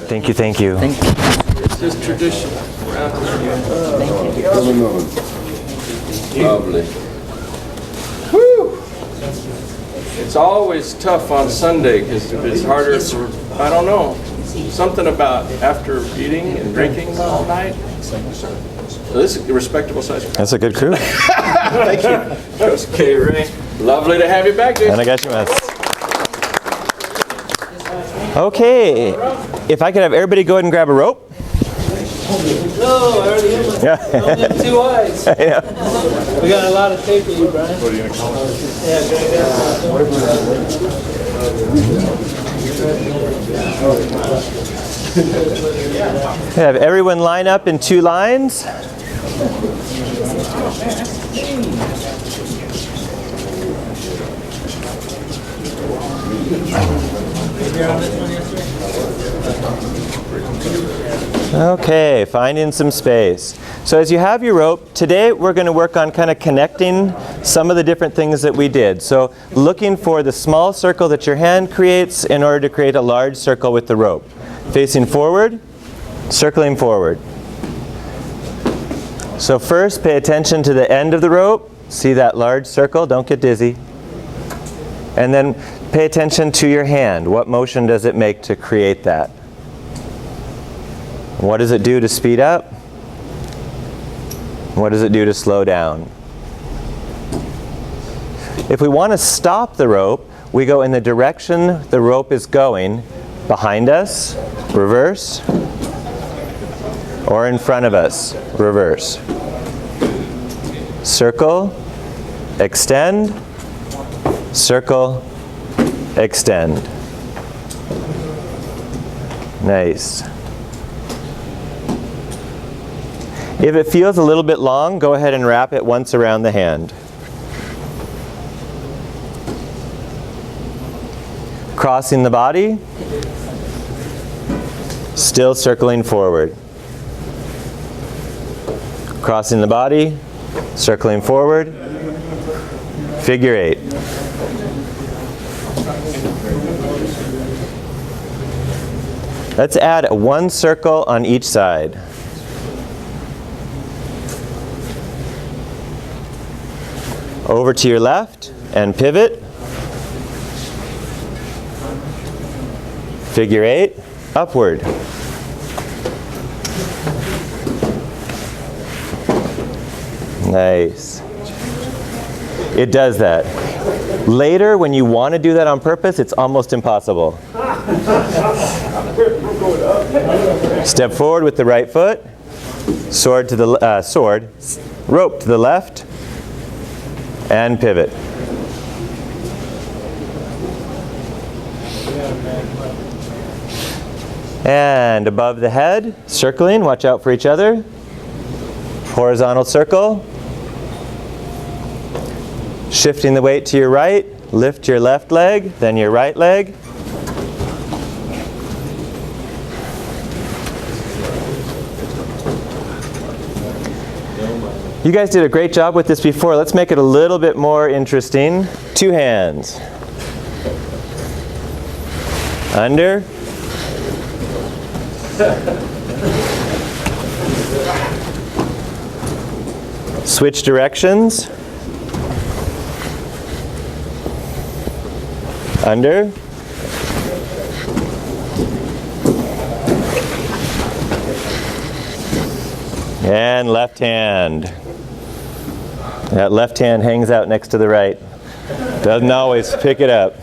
Thank you, thank you. Thank you. It's just tradition. Thank you. Lovely. Whew. It's always tough on Sunday because it's harder for, I don't know, something about after eating and drinking all night. So this is a respectable size. That's a good crew. Thank you. Coach K. Ray. Lovely to have you back, dude. Okay, if I could have everybody go ahead and grab a rope. No, I already have my two eyes. Yeah. We got a lot of tape of you, Brian. What are you going to call it? Have everyone line up in 2 lines. Okay, finding some space. So as you have your rope, today we're going to work on kind of connecting some of the different things that we did. So looking for the small circle that your hand creates in order to create a large circle with the rope. Facing forward, circling forward. So first, pay attention to the end of the rope. See that large circle? Don't get dizzy. And then pay attention to your hand. What motion does it make to create that? What does it do to speed up? What does it do to slow down? If we want to stop the rope, we go in the direction the rope is going, behind us, reverse, or in front of us, reverse. Circle, extend, circle, extend. Nice. If it feels a little bit long, go ahead and wrap it once around the hand. Crossing the body, still circling forward. Crossing the body, circling forward, figure 8. Let's add 1 circle on each side. Over to your left and pivot. Figure 8, upward. Nice. It does that. Later, when you want to do that on purpose, it's almost impossible. Step forward with the right foot. Sword to the rope to the left. And pivot. And above the head, circling, watch out for each other. Horizontal circle. Shifting the weight to your right, lift your left leg, then your right leg. You guys did a great job with this before. Let's make it a little bit more interesting. 2 hands. Under. Switch directions. Under. And left hand. That left hand hangs out next to the right. Doesn't always pick it up.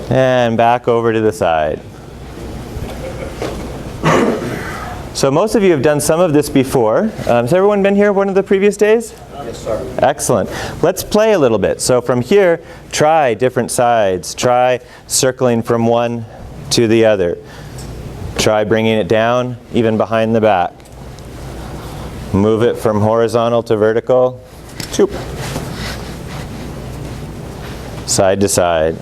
And back over to the side. So most of you have done some of this before. Has everyone been here one of the previous days? Yes, sir. Excellent. Let's play a little bit. So from here, try different sides. Try circling from one to the other. Try bringing it down, even behind the back. Move it from horizontal to vertical. Choop. Side to side.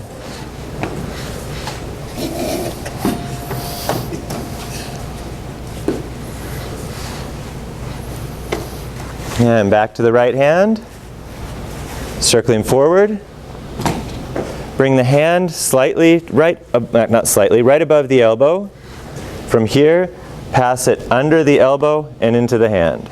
And back to the right hand. Circling forward. Bring the hand slightly, right above the elbow. From here, pass it under the elbow and into the hand.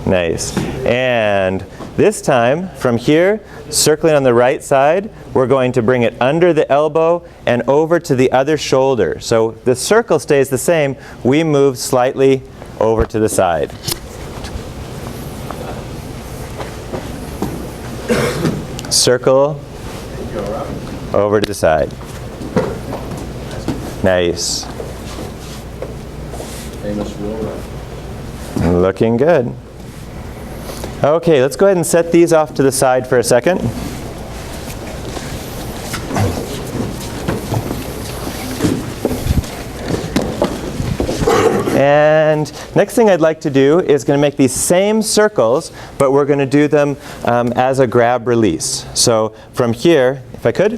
Nice. And this time, from here, circling on the right side, we're going to bring it under the elbow and over to the other shoulder. So the circle stays the same. We move slightly over to the side. Circle over to the side. Nice. Looking good. Okay, let's go ahead and set these off to the side for a second. And next thing I'd like to do is going to make these same circles, but we're going to do them as a grab release. So from here, if I could,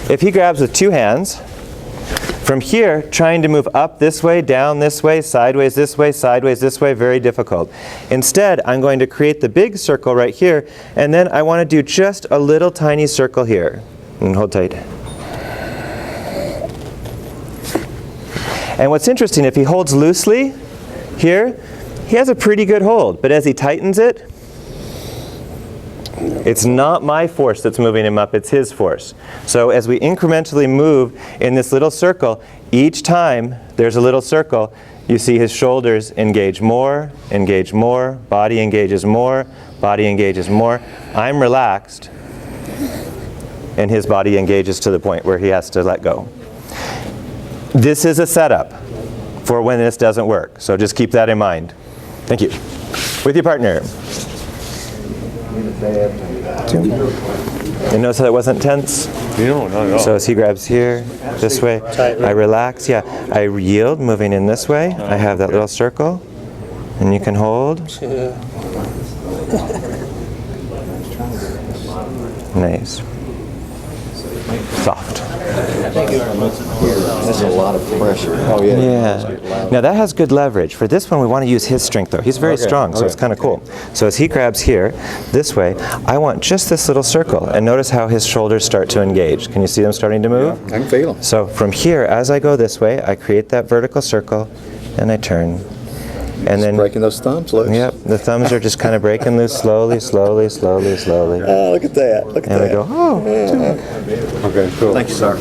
if he grabs with two hands, from here, trying to move up this way, down this way, sideways this way, very difficult. Instead, I'm going to create the big circle right here, and then I want to do just a little tiny circle here. And hold tight. And what's interesting, if he holds loosely here, he has a pretty good hold, but as he tightens it, it's not my force that's moving him up, it's his force. So as we incrementally move in this little circle, each time there's a little circle, you see his shoulders engage more, body engages more, body engages more. I'm relaxed, and his body engages to the point where he has to let go. This is a setup for when this doesn't work, so just keep that in mind. Thank you. With your partner. And notice how it wasn't tense? No, not at all. So as he grabs here, this way, I relax, I yield, moving in this way. I have that little circle, and you can hold. Nice. Soft. That's a lot of pressure. Oh, yeah. Yeah. Now that has good leverage. For this one, we want to use his strength, though. He's very strong, so it's kind of cool. So as he grabs here, this way, I want just this little circle. And notice how his shoulders start to engage. Can you see them starting to move? I can feel them. So from here, as I go this way, I create that vertical circle, and I turn. And then breaking those thumbs loose. Yep, the thumbs are just kind of breaking loose slowly, slowly, slowly, slowly. Oh, look at that. Look at And that. we go, oh. Okay, cool. Thank you, sir.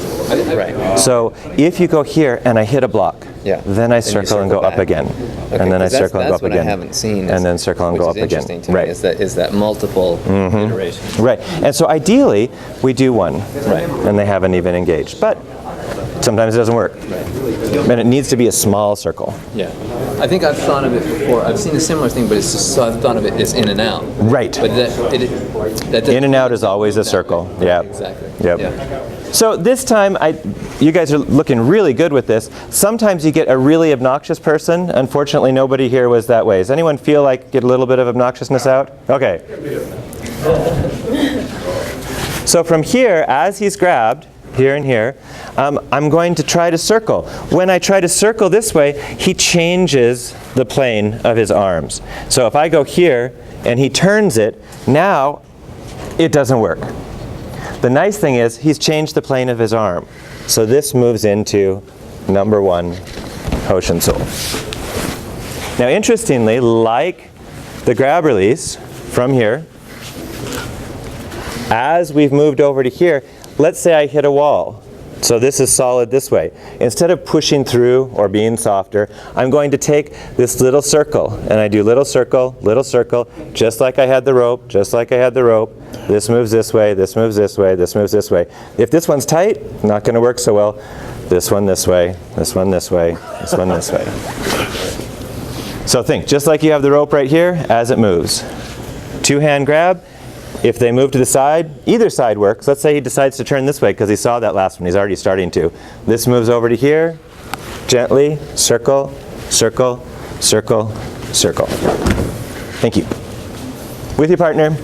Right. So if you go here and I hit a block, then I circle and go up again. And then I circle and go up again. That's what I haven't seen. And then circle and go up again. Interesting to me is that multiple iterations. Right. And so ideally, we do one. Right. And they haven't even engaged. But sometimes it doesn't work. And it needs to be a small circle. Yeah. I think I've thought of it before. I've seen a similar thing, but it's just, so I've thought of it as in and out. Right. But that in and out is always a circle. Yeah. Exactly. Yep. Yeah. So this time, you guys are looking really good with this. Sometimes you get a really obnoxious person. Unfortunately, nobody here was that way. Does anyone feel like get a little bit of obnoxiousness out? Okay. So from here, as he's grabbed, here and here, I'm going to try to circle. When I try to circle this way, he changes the plane of his arms. So if I go here and he turns it, now it doesn't work. The nice thing is he's changed the plane of his arm. So this moves into number one, Hoshin-so. Now interestingly, like the grab release from here, as we've moved over to here, let's say I hit a wall. So this is solid this way. Instead of pushing through or being softer, I'm going to take this little circle, and I do little circle, just like I had the rope, just like I had the rope. This moves this way, this moves this way, this moves this way. If this one's tight, not going to work so well. This one this way, this one this way, this one this way. So think, just like you have the rope right here, as it moves. Two-hand grab. If they move to the side, either side works. Let's say he decides to turn this way because he saw that last one. He's already starting to. This moves over to here. Gently, circle, circle, circle, circle. Thank you. With your partner.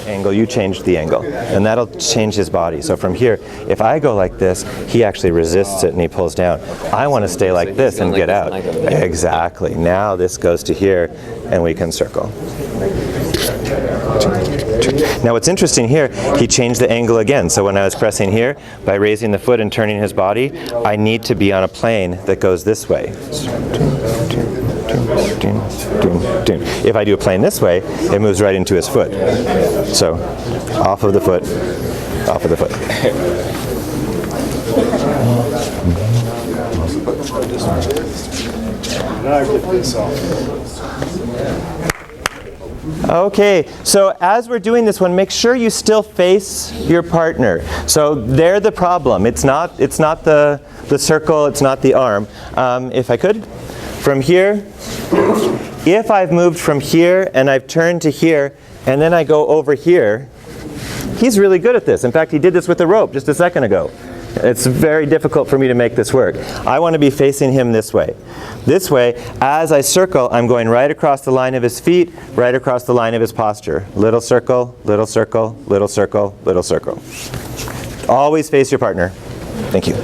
angle, you changed the angle. And that'll change his body. So from here, if I go like this, he actually resists it and he pulls down. I want to stay like this and get out. Exactly. Now this goes to here and we can circle. Now what's interesting here, he changed the angle again. So when I was pressing here, by raising the foot and turning his body, I need to be on a plane that goes this way. If I do a plane this way, it moves right into his foot. So off of the foot, off of the foot. Now I get this off. Okay, so as we're doing this one, make sure you still face your partner. So they're the problem. It's not the circle, it's not the arm. If I could, from here, if I've moved from here and I've turned to here, and then I go over here, he's really good at this. In fact, he did this with the rope just a second ago. It's very difficult for me to make this work. I want to be facing him this way. This way, as I circle, I'm going right across the line of his feet, right across the line of his posture. Little circle, little circle, little circle, little circle. Always face your partner. Thank you.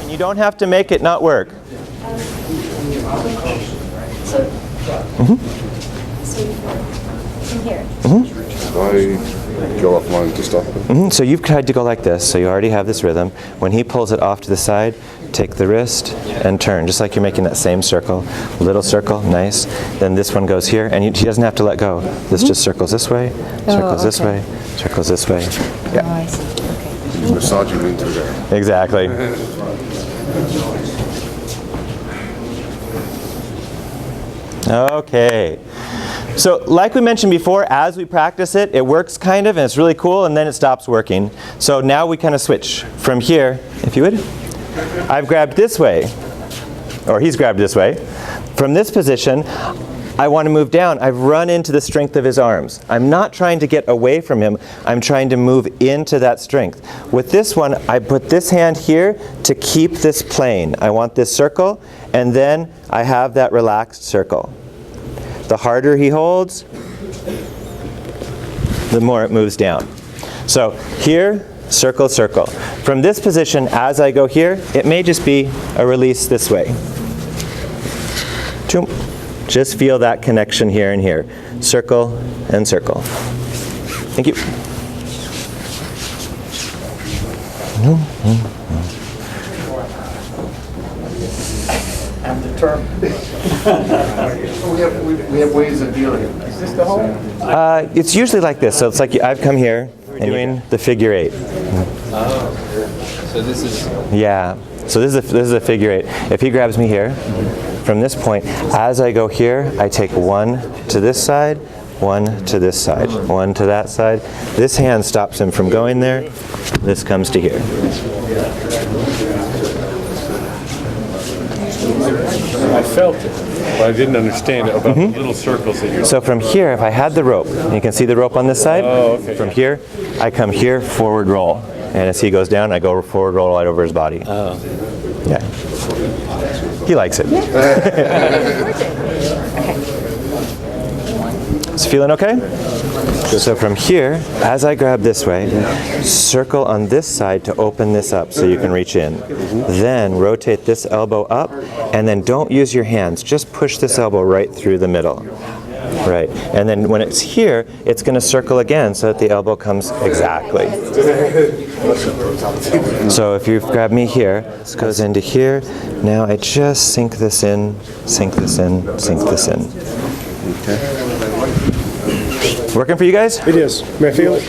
And you don't have to make it not work. From here. I go offline to stop it. So you've tried to go like this, so you already have this rhythm. When he pulls it off to the side, take the wrist and turn, just like you're making that same circle. Little circle, nice. Then this one goes here, and he doesn't have to let go. This just circles this way, circles this way, circles this way. Oh, I see. Okay. Massaging into there. Exactly. Okay. So like we mentioned before, as we practice it, it works kind of, and it's really cool, and then it stops working. So now we kind of switch. From here, if you would, I've grabbed this way, or he's grabbed this way. From this position, I want to move down. I've run into the strength of his arms. I'm not trying to get away from him. I'm trying to move into that strength. With this one, I put this hand here to keep this plane. I want this circle, and then I have that relaxed circle. The harder he holds, the more it moves down. So here, circle, circle. From this position, as I go here, it may just be a release this way. Just feel that connection here and here. Circle and circle. Thank you. I'm determined. we have ways of dealing with it. Is this the hole? It's usually like this. So it's like I've come here and doing the figure eight. So this is Yeah. So this is a figure eight. If he grabs me here, from this point, as I go here, I take one to this side, one to this side, one to that side. This hand stops him from going there. This comes to here. I felt it, but I didn't understand it about the little circles that you're. So from here, if I had the rope, and you can see the rope on this side, from here, I come here, forward roll. And as he goes down, I go forward roll right over his body. Oh. Yeah. He likes it. Is feeling okay? So from here, as I grab this way, circle on this side to open this up so you can reach in. Then rotate this elbow up, and then don't use your hands. Just push this elbow right through the middle. Right. And then when it's here, it's going to circle again so that the elbow comes exactly. So if you grab me here, this goes into here. Now I just sink this in, sink this in, sink this in. Okay. Working for you guys? It is. May I feel it?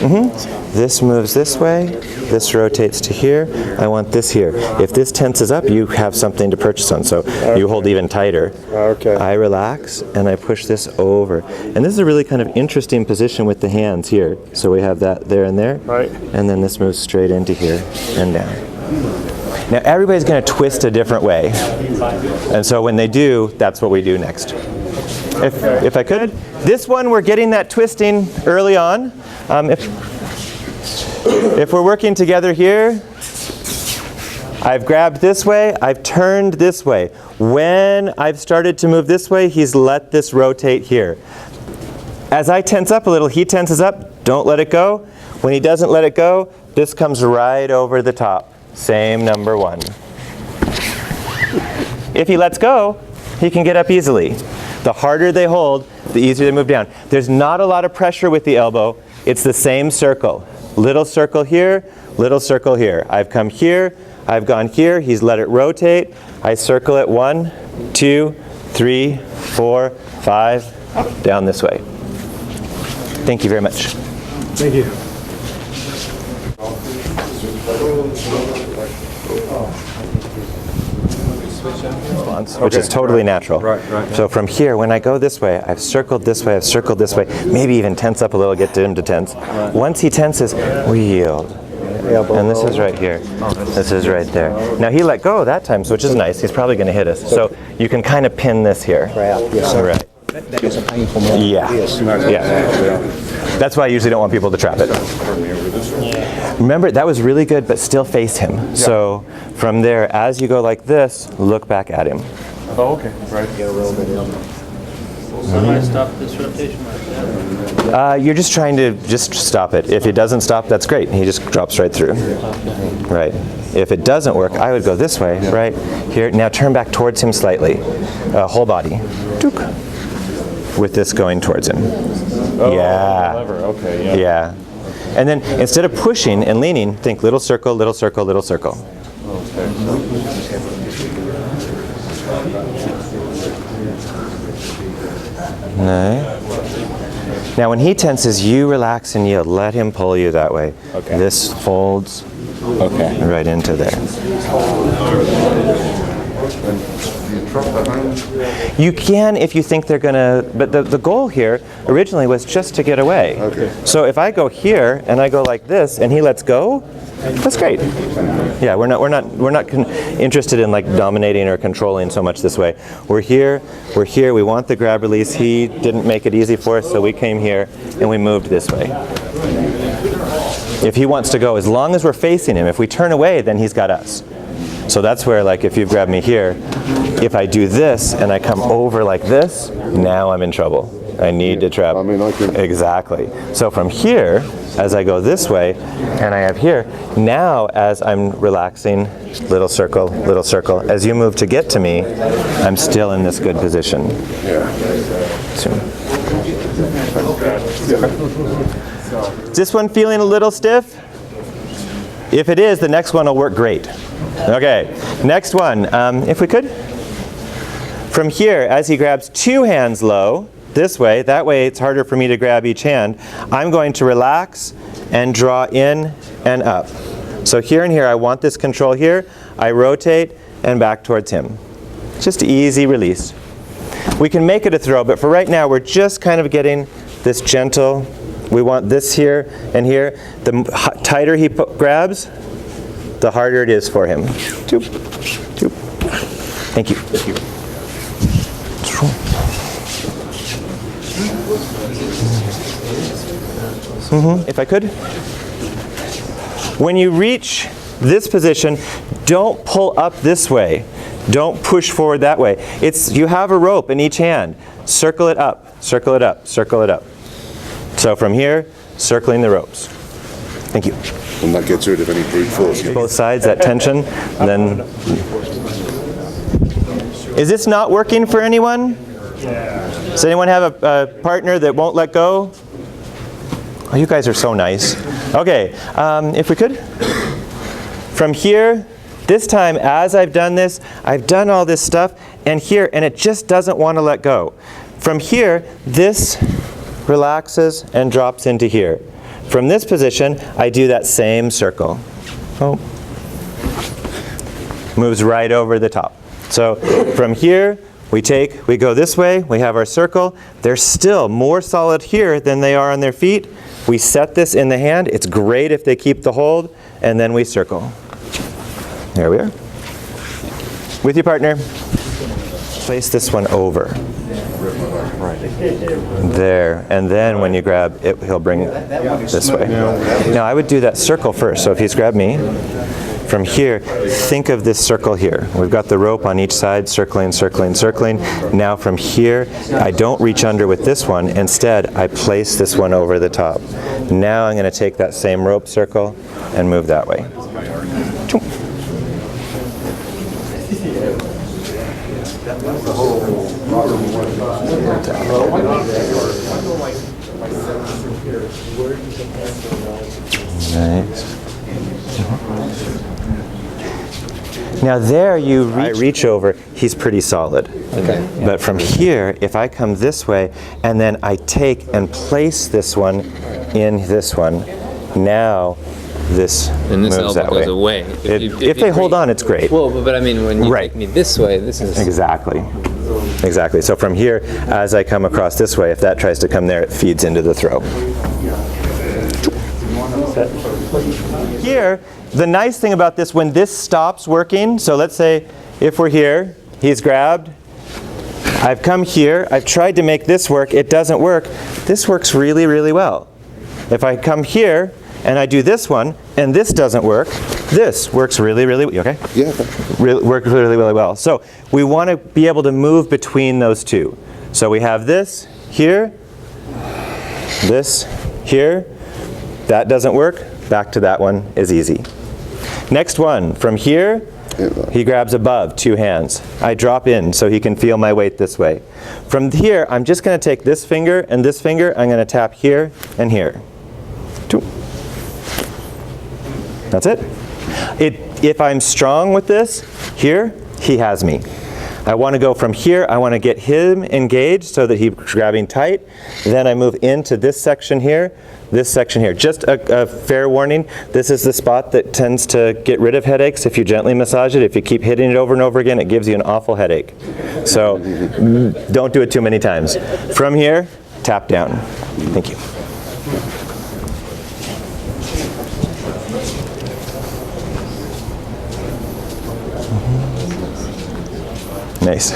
This moves this way. This rotates to here. I want this here. If this tenses up, you have something to purchase on. So you hold even tighter. Okay. I relax and I push this over. And this is a really kind of interesting position with the hands here. So we have that there and there. Right. And then this moves straight into here and down. Now everybody's going to twist a different way. And so when they do, that's what we do next. If I could. This one, we're getting that twisting early on. If we're working together here, I've grabbed this way, I've turned this way. When I've started to move this way, he's let this rotate here. As I tense up a little, he tenses up. Don't let it go. When he doesn't let it go, this comes right over the top. Same number 1. If he lets go, he can get up easily. The harder they hold, the easier they move down. There's not a lot of pressure with the elbow. It's the same circle. Little circle here, little circle here. I've come here, I've gone here, he's let it rotate. I circle it 1, 2, 3, 4, 5, down this way. Thank you very much. Thank you. Which is totally natural. Right. So from here, when I go this way, I've circled this way, I've circled this way, maybe even tense up a little, get him to tense. Once he tenses, we yield. And this is right here. This is right there. Now he let go that time, which is nice. He's probably going to hit us. So you can kind of pin this here. Right. That is a painful moment. Yeah. Yes. Yeah. That's why I usually don't want people to trap it. Remember, that was really good, but still face him. So from there, as you go like this, look back at him. Oh, okay. Right. So I stop this rotation like that? You're just trying to just stop it. If it doesn't stop, that's great. He just drops right through. Right. If it doesn't work, I would go this way, right here. Now turn back towards him slightly, whole body. Took. With this going towards him. Oh, Yeah. Lever. Okay. Yeah. And then instead of pushing and leaning, think little circle, little circle, little circle. No. Now when he tenses, you relax and yield. Let him pull you that way. Okay. This folds right into there. You can if you think they're going to, but the goal here originally was just to get away. Okay. So if I go here and I go like this and he lets go, that's great. Yeah, we're not interested in like dominating or controlling so much this way. We're here, we want the grab release. He didn't make it easy for us, so we came here and we moved this way. If he wants to go, as long as we're facing him, if we turn away, then he's got us. So that's where, like, if you've grabbed me here, if I do this and I come over like this, now I'm in trouble. I need to trap. I mean, I can... Exactly. So from here, as I go this way, and I have here, now as I'm relaxing, little circle, as you move to get to me, I'm still in this good position. Yeah. Is this one feeling a little stiff? If it is, the next one will work great. Okay, next one, if we could. From here, as he grabs 2 hands low, this way, that way it's harder for me to grab each hand, I'm going to relax and draw in and up. So here and here, I want this control here, I rotate and back towards him. Just easy release. We can make it a throw, but for right now, we're just kind of getting this gentle. We want this here and here. The tighter he grabs, the harder it is for him. Toop, toop. Thank you. If I could. When you reach this position, don't pull up this way. Don't push forward that way. You have a rope in each hand. Circle it up, circle it up, circle it up. So from here, circling the ropes. Thank you. And that gets rid of any brute force. Both sides, that tension. And then, is this not working for anyone? Does anyone have a partner that won't let go? Oh, you guys are so nice. Okay, if we could. From here, this time as I've done this, I've done all this stuff, and here, and it just doesn't want to let go. From here, this relaxes and drops into here. From this position, I do that same circle. Oh. Moves right over the top. So from here, we go this way, we have our circle. They're still more solid here than they are on their feet. We set this in the hand. It's great if they keep the hold, and then we circle. There we are. With your partner. Place this one over. There, and then when you grab it, he'll bring it this way. Now I would do that circle first. So if he's grabbed me, from here, think of this circle here. We've got the rope on each side, circling, circling, circling. Now from here, I don't reach under with this one. Instead, I place this one over the top. Now I'm going to take that same rope circle and move that way. Nice. Now there I reach over, he's pretty solid. Okay. But from here, if I come this way and then I take and place this one in this one, now this And this moves elbow that way. goes away. If they hold on, it's great. Well, but I mean, when you Right. take me this way, this is... Exactly. Exactly. So from here, as I come across this way, if that tries to come there, it feeds into the throat. Here, the nice thing about this, when this stops working, so let's say if we're here, he's grabbed, I've come here, I've tried to make this work, it doesn't work. This works really, really well. If I come here and I do this one, and this doesn't work, this works really, really, you okay? Yeah. Works really, really well. So we want to be able to move between those two. So we have this here, this here. That doesn't work. Back to that one is easy. Next one, from here, he grabs above, 2 hands. I drop in so he can feel my weight this way. From here, I'm just going to take this finger and this finger. I'm going to tap here and here. 2. That's it. If I'm strong with this, here, he has me. I want to go from here, I want to get him engaged so that he's grabbing tight. Then I move into this section here, this section here. Just a fair warning, this is the spot that tends to get rid of headaches if you gently massage it. If you keep hitting it over and over again, it gives you an awful headache. So don't do it too many times. From here, tap down. Thank you. Nice.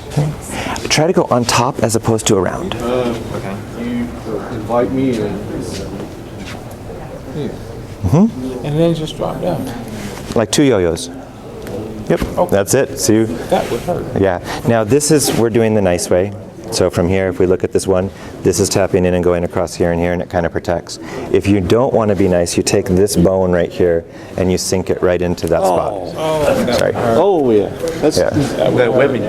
Okay. Try to go on top as opposed to around. Okay. You invite me in. And then just drop down. Like 2 yo-yos. Yep, that's it. See, That would hurt. yeah. Now this is, we're doing the nice way. So from here, if we look at this one, this is tapping in and going across here, and it kind of protects. If you don't want to be nice, you take this bone right here and you sink it right into that spot. Sorry. Oh, yeah. That's Yeah. webbing.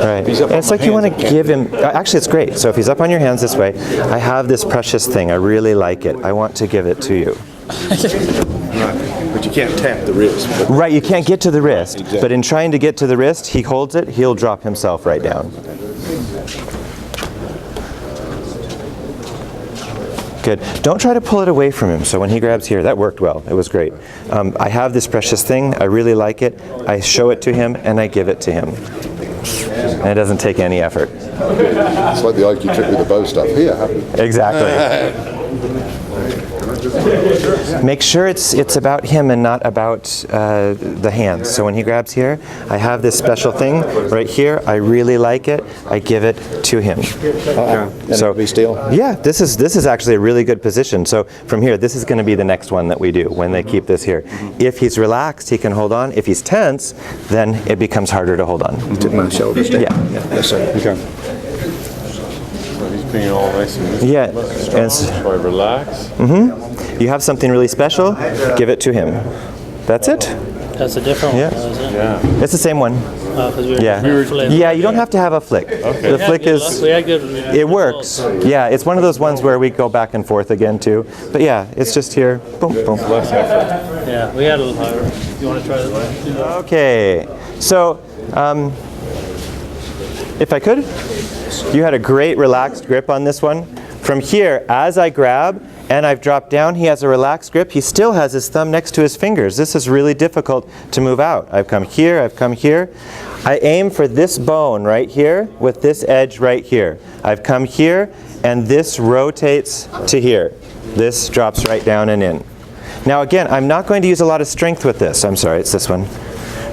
Right. And it's like you want to give him, actually it's great. So if he's up on your hands this way, I have this precious thing. I really like it. I want to give it to you. But you can't tap the wrist. Right, you can't get to the wrist. But in trying to get to the wrist, he holds it, he'll drop himself right down. Good. Don't try to pull it away from him. So when he grabs here, that worked well. It was great. I have this precious thing. I really like it. I show it to him, and I give it to him. And it doesn't take any effort. It's like the IQ trick with the bow stuff. Here, have it. Exactly. Make sure it's about him and not about the hands. So when he grabs here, I have this special thing right here. I really like it. I give it to him. So be still. Yeah, this is actually a really good position. So from here, this is going to be the next one that we do when they keep this here. If he's relaxed, he can hold on. If he's tense, then it becomes harder to hold on. You took my shoulders down. Yeah. Yes, sir. Okay. He's being all nice and Yeah. And so I relax. you have something really special, give it to him. That's it. That's a different Yeah. one, though, isn't it? Yeah. It's the same one. Because we were Yeah. flip. Yeah, you don't have to have a flick. The flick is, We had good. it works. Yeah, it's one of those ones where we go back and forth again too. But yeah, it's just here, boom, boom. Yeah, we had a little higher. You want to try that? Okay, so if I could, you had a great relaxed grip on this one. From here, as I grab and I've dropped down, he has a relaxed grip. He still has his thumb next to his fingers. This is really difficult to move out. I've come here, I've come here. I aim for this bone right here with this edge right here. I've come here and this rotates to here. This drops right down and in. Now again, I'm not going to use a lot of strength with this. I'm sorry, it's this one.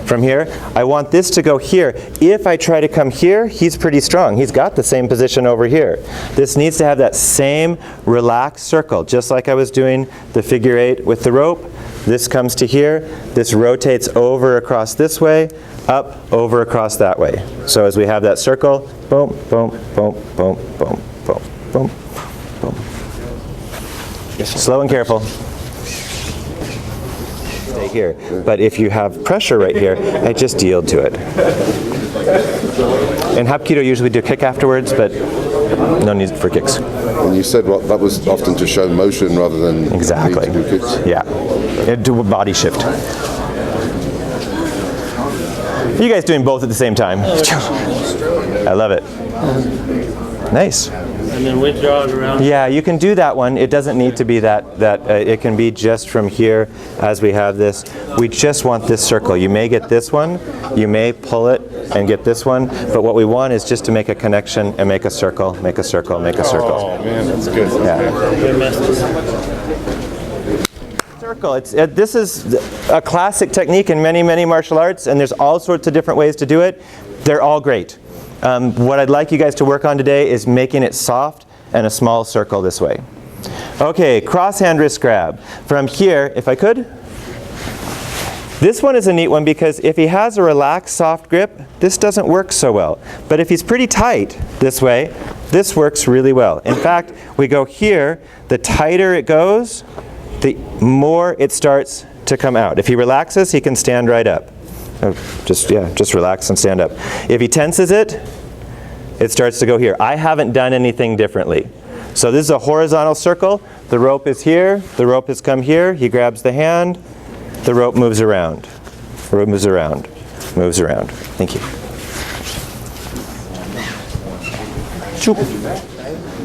From here, I want this to go here. If I try to come here, he's pretty strong. He's got the same position over here. This needs to have that same relaxed circle, just like I was doing the figure 8 with the rope. This comes to here. This rotates over across this way, up, over across that way. So as we have that circle, boom, boom, boom, boom, boom, boom, boom, boom. Slow and careful. Stay here. But if you have pressure right here, I just yield to it. In Hapkido, usually do kick afterwards, but no need for kicks. And you said what that was often to show motion rather than Exactly. need to do kicks. Yeah. Do a body shift. You guys doing both at the same time? I love it. Nice. And then withdraw it around. Yeah, you can do that one. It doesn't need to be that. It can be just from here as we have this. We just want this circle. You may get this one. You may pull it and get this one. But what we want is just to make a connection and make a circle, make a circle, make a circle. Oh man, that's good. Yeah. We messed this up. Circle. This is a classic technique in many, many martial arts, and there's all sorts of different ways to do it. They're all great. What I'd like you guys to work on today is making it soft and a small circle this way. Okay, cross hand wrist grab. From here, if I could. This one is a neat one because if he has a relaxed soft grip, this doesn't work so well. But if he's pretty tight this way, this works really well. In fact, we go here, the tighter it goes, the more it starts to come out. If he relaxes, he can stand right up. Just relax and stand up. If he tenses it, it starts to go here. I haven't done anything differently. So this is a horizontal circle. The rope is here. The rope has come here. He grabs the hand. The rope moves around. The rope moves around. Moves around. Thank you.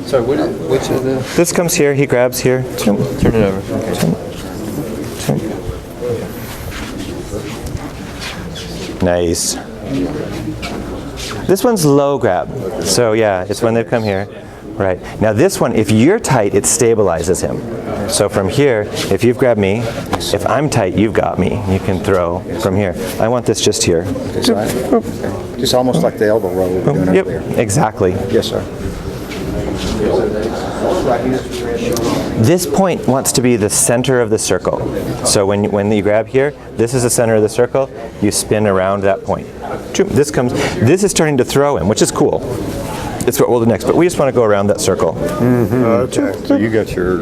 Sorry, which of the... This comes here. He grabs here. Turn it over. Okay. Nice. This one's low grab. So yeah, it's when they've come here. Right. Now this one, if you're tight, it stabilizes him. So from here, if you've grabbed me, if I'm tight, you've got me. You can throw from here. I want this just here. Just almost like the elbow roll we were doing Yep, earlier. exactly. Yes, sir. This point wants to be the center of the circle. So when you grab here, this is the center of the circle. You spin around that point. This is starting to throw him, which is cool. It's what we'll do next, but we just want to go around that circle. Okay. So you got your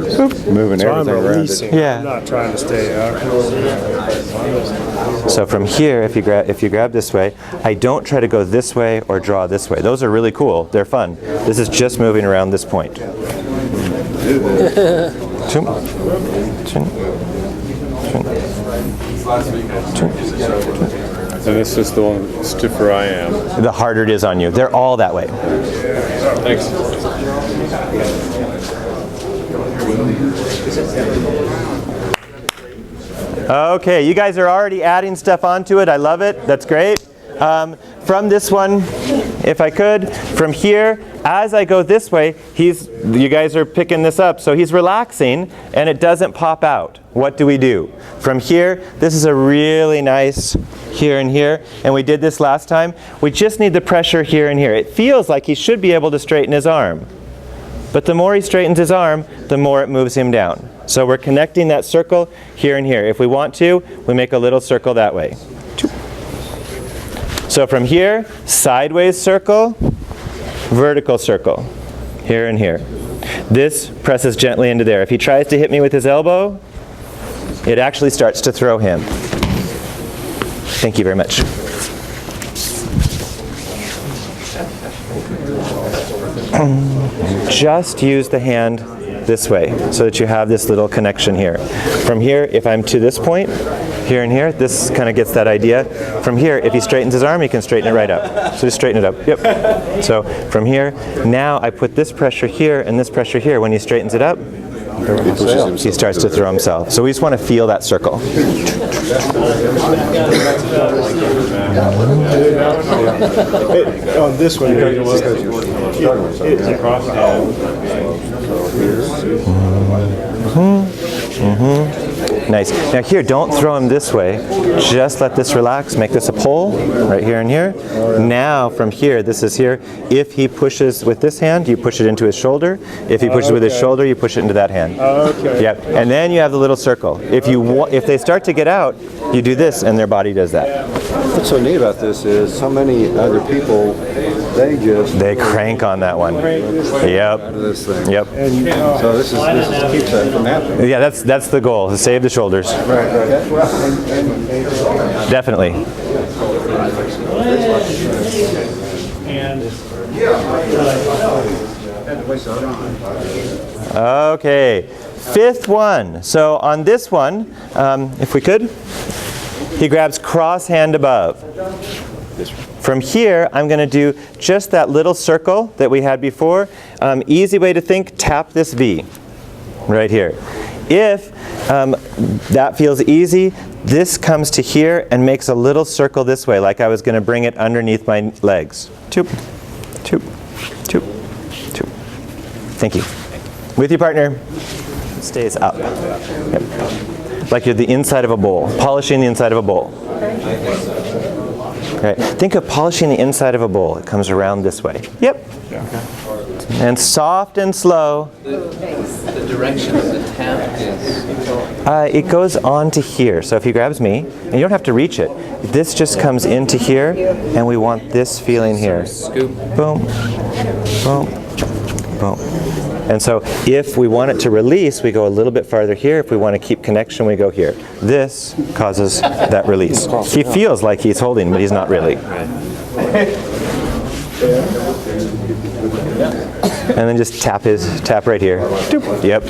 moving everything around it. Yeah. I'm not trying to stay out. So from here, if you grab this way, I don't try to go this way or draw this way. Those are really cool. They're fun. This is just moving around this point. And this is the one the stiffer I am. The harder it is on you. They're all that way. Thanks. Okay, you guys are already adding stuff onto it. I love it. That's great. From this one, if I could, from here, as I go this way, you guys are picking this up, so he's relaxing and it doesn't pop out. What do we do? From here, this is a really nice here and here, and we did this last time. We just need the pressure here and here. It feels like he should be able to straighten his arm. But the more he straightens his arm, the more it moves him down. So we're connecting that circle here and here. If we want to, we make a little circle that way. So from here, sideways circle, vertical circle, here and here. This presses gently into there. If he tries to hit me with his elbow, it actually starts to throw him. Thank you very much. Just use the hand this way so that you have this little connection here. From here, if I'm to this point, here and here, this kind of gets that idea. From here, if he straightens his arm, he can straighten it right up. So just straighten it up. Yep. So from here, now I put this pressure here and this pressure here. When he straightens it up, he starts to throw himself. So we just want to feel that circle. On this one, Nice. Now here, don't throw him this way. Just let this relax. Make this a pole, right here and here. Now from here, this is here. If he pushes with this hand, you push it into his shoulder. If he pushes with his shoulder, you push it into that hand. Okay. Yep. And then you have the little circle. If they start to get out, you do this, and their body does that. What's so neat about this is so many other people, they crank on that one. Yep. out of this thing. Yep. So this keeps that from happening. Yeah, that's the goal. To save the shoulders. Right. Definitely. Okay, fifth one. So on this one, if we could, he grabs cross hand above. From here, I'm going to do just that little circle that we had before. Easy way to think, tap this V right here. If that feels easy, this comes to here and makes a little circle this way, like I was going to bring it underneath my legs. Toop, toop, toop, toop. Thank you. With your partner, stays up. Yep. Like you're the inside of a bowl, polishing the inside of a bowl. Okay. Think of polishing the inside of a bowl. It comes around this way. Yep. And soft and slow. The direction of the tap is... It goes on to here. So if he grabs me, and you don't have to reach it, this just comes into here, and we want this feeling here. Scoop. Boom, boom, boom. And so if we want it to release, we go a little bit farther here. If we want to keep connection, we go here. This causes that release. He feels like he's holding, but he's not really. And then just tap right here. Yep.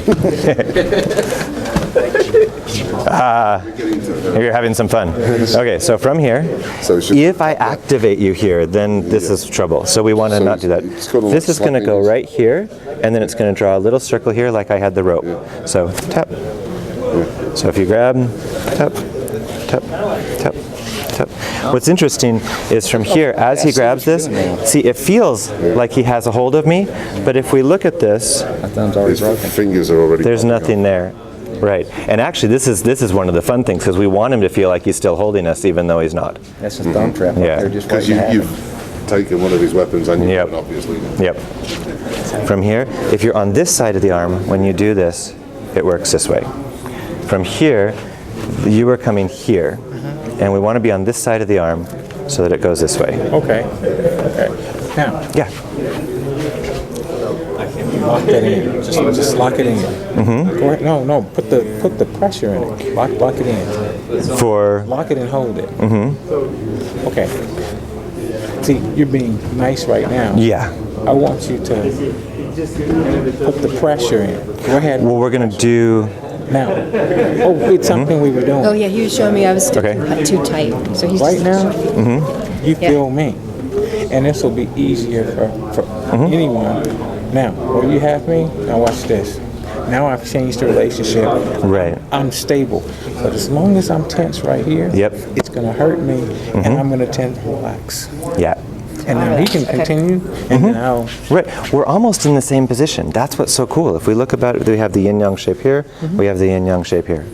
You're having some fun. Okay, so from here, if I activate you here, then this is trouble. So we want to not do that. This is going to go right here, and then it's going to draw a little circle here like I had the rope. So tap. So if you grab, tap, tap, tap, tap. What's interesting is from here, as he grabs this, see, it feels like he has a hold of me, but if we look at this, His fingers are already. there's nothing there. Right, and actually this is one of the fun things because we want him to feel like he's still holding us even though he's not. That's a thumb trap. Yeah. They're just Because waiting to happen. you've taken one of his weapons and you've obviously. Yep. From here, if you're on this side of the arm, when you do this, it works this way. From here, you are coming here, and we want to be on this side of the arm so that it goes this way. Okay. Okay. Now. Yeah. Lock that in. Just lock it in. Go ahead. No. Put the pressure in it. Lock it in. For lock it and hold it. Okay. See, you're being nice right now. Yeah. I want you to put the pressure in. Go ahead. Well, we're gonna do now. Oh, it's something we were doing. Oh yeah, he was showing me I was sticking too tight. So he's Right now, you Yeah. feel me, and this will be easier for anyone. Now, will you have me? Now watch this. Now I've changed the relationship. Right. I'm stable, but as long as I'm tense right here, it's gonna hurt me, and I'm gonna tend to relax. Yeah. And then he can continue, and then I'll. Right, we're almost in the same position. That's what's so cool. If we look about it, we have the yin-yang shape here, we have the yin-yang shape here.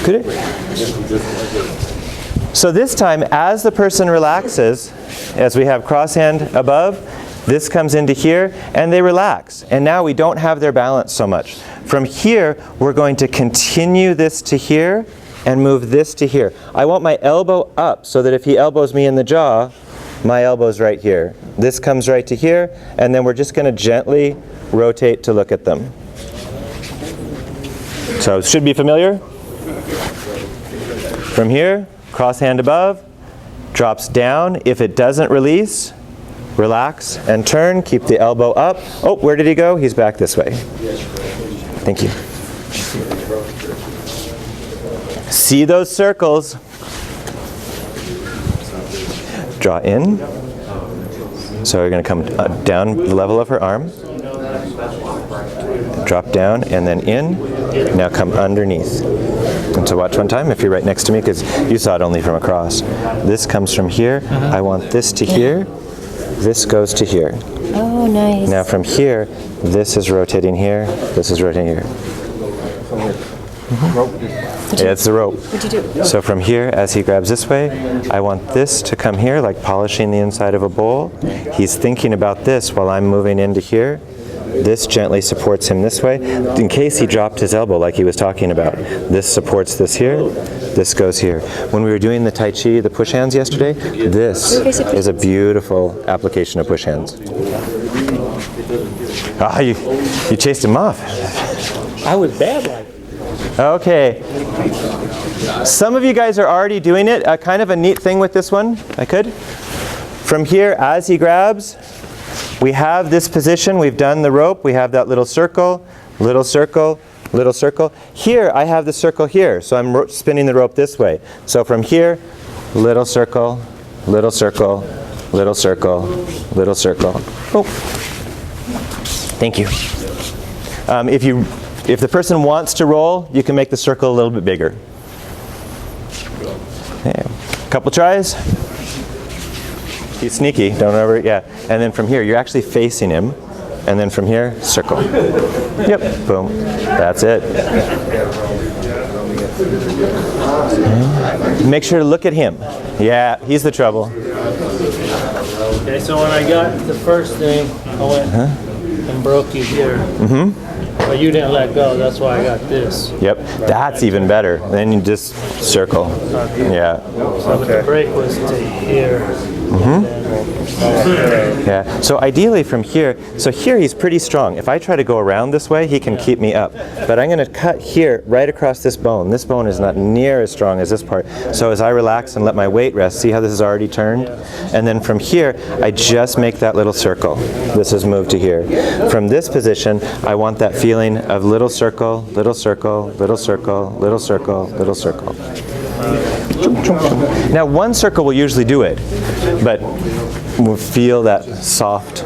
Could it? So this time, as the person relaxes, as we have cross hand above, this comes into here, and they relax. And now we don't have their balance so much. From here, we're going to continue this to here, and move this to here. I want my elbow up so that if he elbows me in the jaw, my elbow's right here. This comes right to here, and then we're just going to gently rotate to look at them. So it should be familiar. From here, cross hand above, drops down. If it doesn't release, relax and turn. Keep the elbow up. Oh, where did he go? He's back this way. Thank you. See those circles. Draw in. So we're going to come down the level of her arm. Drop down and then in. Now come underneath. And so watch one time if you're right next to me because you saw it only from across. This comes from here. I want this to here. This goes to here. Oh, nice. Now from here, this is rotating here, this is rotating here. Yeah, it's the rope. What'd you do? So from here, as he grabs this way, I want this to come here, like polishing the inside of a bowl. He's thinking about this while I'm moving into here. This gently supports him this way, in case he dropped his elbow like he was talking about. This supports this here, this goes here. When we were doing the Tai Chi, the push hands yesterday, this is a beautiful application of push hands. Ah, you chased him off. I was bad like. Okay. Some of you guys are already doing it. Kind of a neat thing with this one, I could. From here, as he grabs, we have this position. We've done the rope. We have that little circle, little circle, little circle. Here, I have the circle here, so I'm spinning the rope this way. So from here, little circle, little circle, little circle, little circle. Oh. Thank you. If the person wants to roll, you can make the circle a little bit bigger. Okay. Couple tries. He's sneaky, don't ever, yeah. And then from here, you're actually facing him. And then from here, circle. Yep, boom. That's it. Okay. Make sure to look at him. Yeah, he's the trouble. Okay, so when I got the first thing, I went and broke you here. Mm-hmm. But you didn't let go, that's why I got this. Yep, that's even better. Then you just circle. Yeah. So the break was to here. Yeah, so ideally from here, so here he's pretty strong. If I try to go around this way, he can keep me up. But I'm going to cut here, right across this bone. This bone is not near as strong as this part. So as I relax and let my weight rest, see how this is already turned? And then from here, I just make that little circle. This has moved to here. From this position, I want that feeling of little circle, little circle, little circle, little circle, little circle. Now one circle will usually do it, but we'll feel that soft